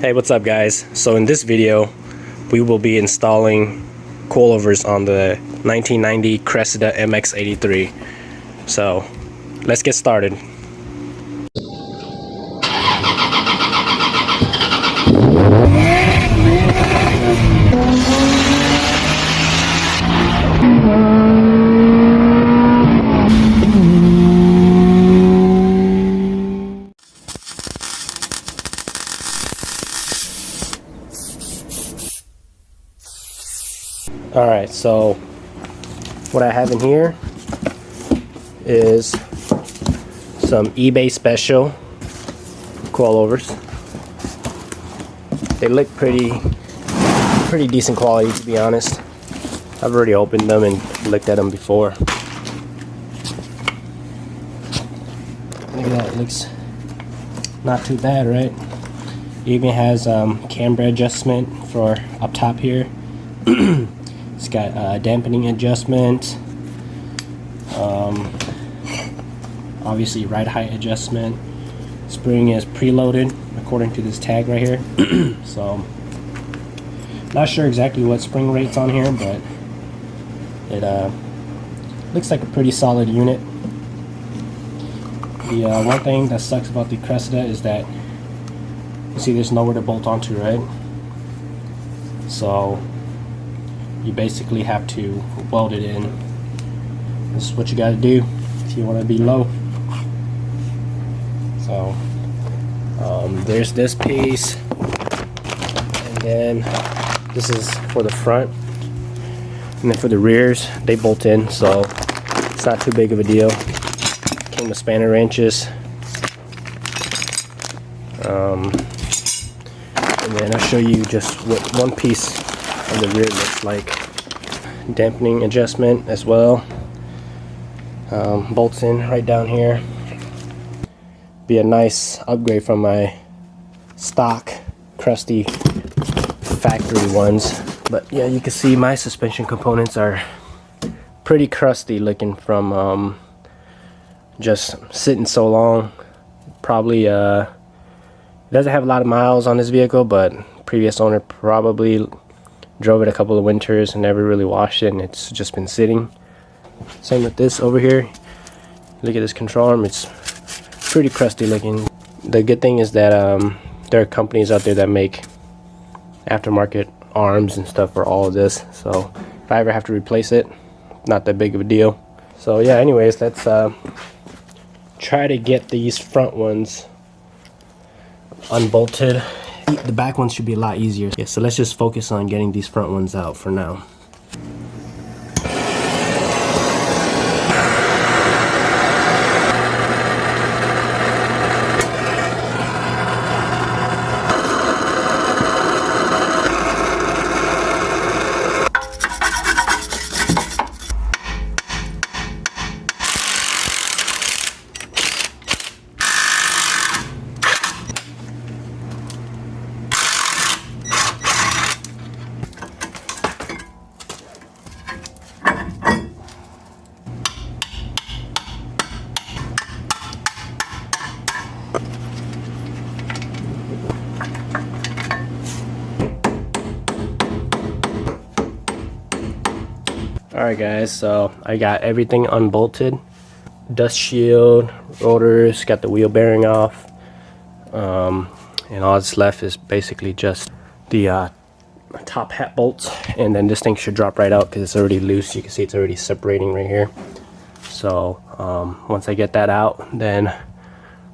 Hey, what's up guys? So in this video we will be installing coilovers on the 1990 Cressida MX83. So let's get started. Alright, so what I have in here is some eBay special coilovers. They look pretty decent quality, to be honest. I've already opened them and looked at them before. Look at that, it looks not too bad, right? It even has camber adjustment for up top here. It's got dampening adjustment, obviously ride height adjustment. Spring is preloaded according to this tag right here. So not sure exactly what spring rate's on here, but it looks like a pretty solid unit. The one thing that sucks about the Cressida is that you see there's nowhere to bolt onto, right? So you basically have to weld it in. This is what you got to do if you want to be low. So there's this piece, and then this is for the front, and then for the rears they bolt in, so it's not too big of a deal. Came with spanner wrenches, and then I'll show you just what one piece of the rear looks like. Dampening adjustment as well, bolts in right down here. Be a nice upgrade from my stock crusty factory ones, but yeah, you can see my suspension components are pretty crusty looking from just sitting so long. Probably doesn't have a lot of miles on this vehicle, but previous owner probably drove it a couple of winters and never really washed it, and it's just been sitting. Same with this over here. Look at this control arm, it's pretty crusty looking. The good thing is that there are companies out there that make aftermarket arms and stuff for all of this, so if I ever have to replace it, not that big of a deal. So yeah, anyways, let's try to get these front ones unbolted. The back ones should be a lot easier. Yeah, so let's just focus on getting these front ones out for now. Alright guys, so I got everything unbolted. Dust shield, rotors, got the wheel bearing off, and all that's left is basically just the top hat bolts, and then this thing should drop right out because it's already loose. You can see it's already separating right here. So once I get that out, then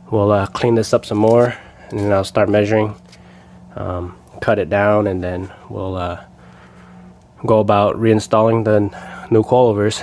we'll clean this up some more, and then I'll start measuring, cut it down, and then we'll go about reinstalling the new coilovers.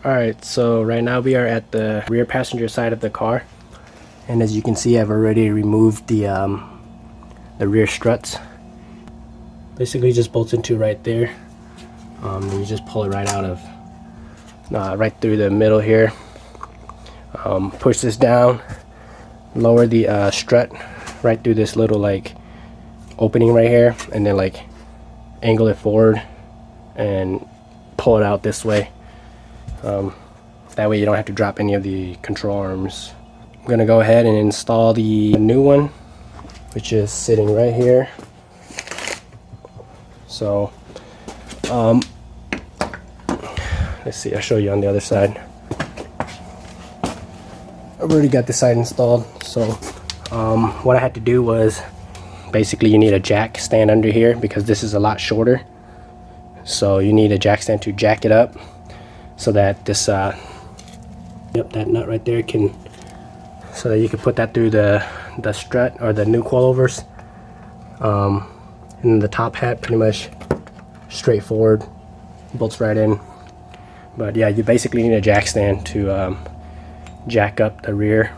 Alright, so right now we are at the rear passenger side of the car, and as you can see, I've already removed the rear struts. Basically just bolts into right there. You just pull it right out of right through the middle here. Push this down, lower the strut right through this little like opening right here, and then like angle it forward and pull it out this way. That way you don't have to drop any of the control arms. I'm gonna go ahead and install the new one, which is sitting right here. So let's see, I'll show you on the other side. I've already got this side installed. So what I had to do was, basically you need a jack stand under here because this is a lot shorter. So you need a jack stand to jack it up so that this that nut right there can, so that you can put that through the strut or the new coilovers. And the top hat pretty much straightforward, bolts right in. But yeah, you basically need a jack stand to jack up the rear.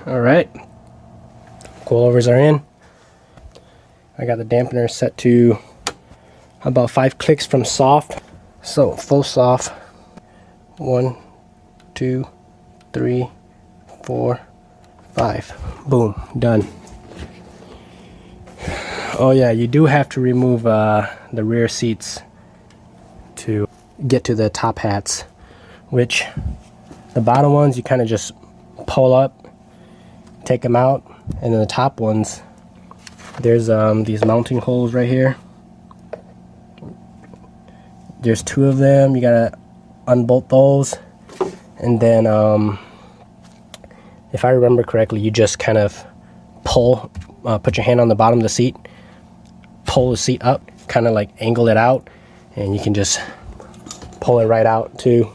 Alright, coilovers are in. I got the dampener set to about 5 clicks from soft. So full soft. 1, 2, 3, 4, 5. Boom, done. Oh yeah, you do have to remove the rear seats to get to the top hats, which the bottom ones you kind of just pull up, take them out, and then the top ones, there's these mounting holes right here. There's 2 of them. You gotta unbolt those, and then if I remember correctly, you just kind of pull, put your hand on the bottom of the seat, pull the seat up, kind of like angle it out, and you can just pull it right out too.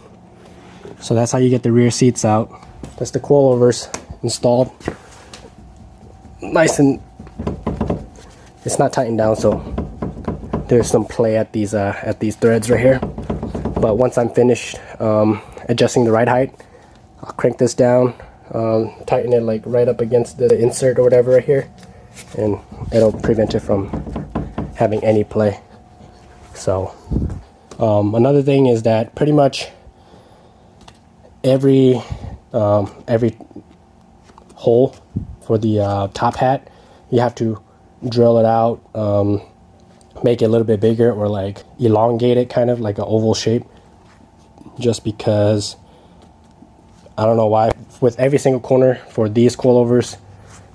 So that's how you get the rear seats out. That's the coilovers installed. Nice, and it's not tightened down, so there's some play at these threads right here. But once I'm finished adjusting the ride height, I'll crank this down, tighten it like right up against the insert or whatever right here, and it'll prevent it from having any play. So another thing is that pretty much every hole for the top hat, you have to drill it out, make it a little bit bigger, or like elongate it, kind of like an oval shape, just because I don't know why with every single corner for these coilovers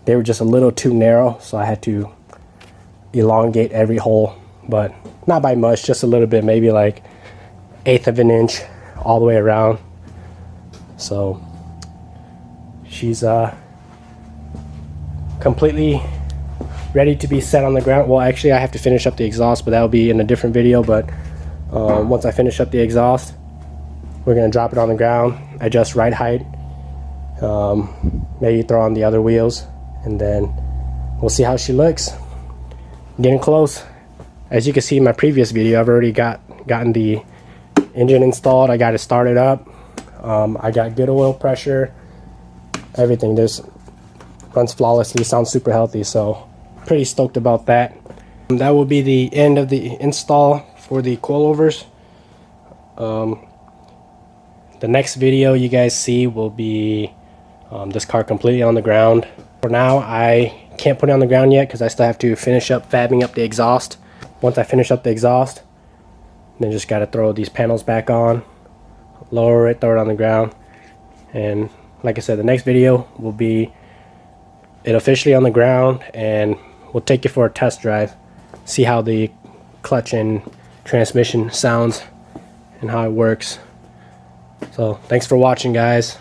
they were just a little too narrow, so I had to elongate every hole, but not by much, just a little bit, maybe like 1/8 of an inch all the way around. So she's completely ready to be set on the ground. Well, actually I have to finish up the exhaust, but that'll be in a different video. But once I finish up the exhaust, we're gonna drop it on the ground, adjust ride height, maybe throw on the other wheels, and then we'll see how she looks. Getting close. As you can see in my previous video, I've already gotten the engine installed. I got it started up. I got good oil pressure, everything. Runs flawlessly, sounds super healthy, so pretty stoked about that. That will be the end of the install for the coilovers. The next video you guys see will be this car completely on the ground. For now, I can't put it on the ground yet because I still have to finish up fabbing up the exhaust. Once I finish up the exhaust, then just got to throw these panels back on, lower it, throw it on the ground, and like I said, the next video will be it officially on the ground, and we'll take it for a test drive, see how the clutch and transmission sounds and how it works. So thanks for watching, guys.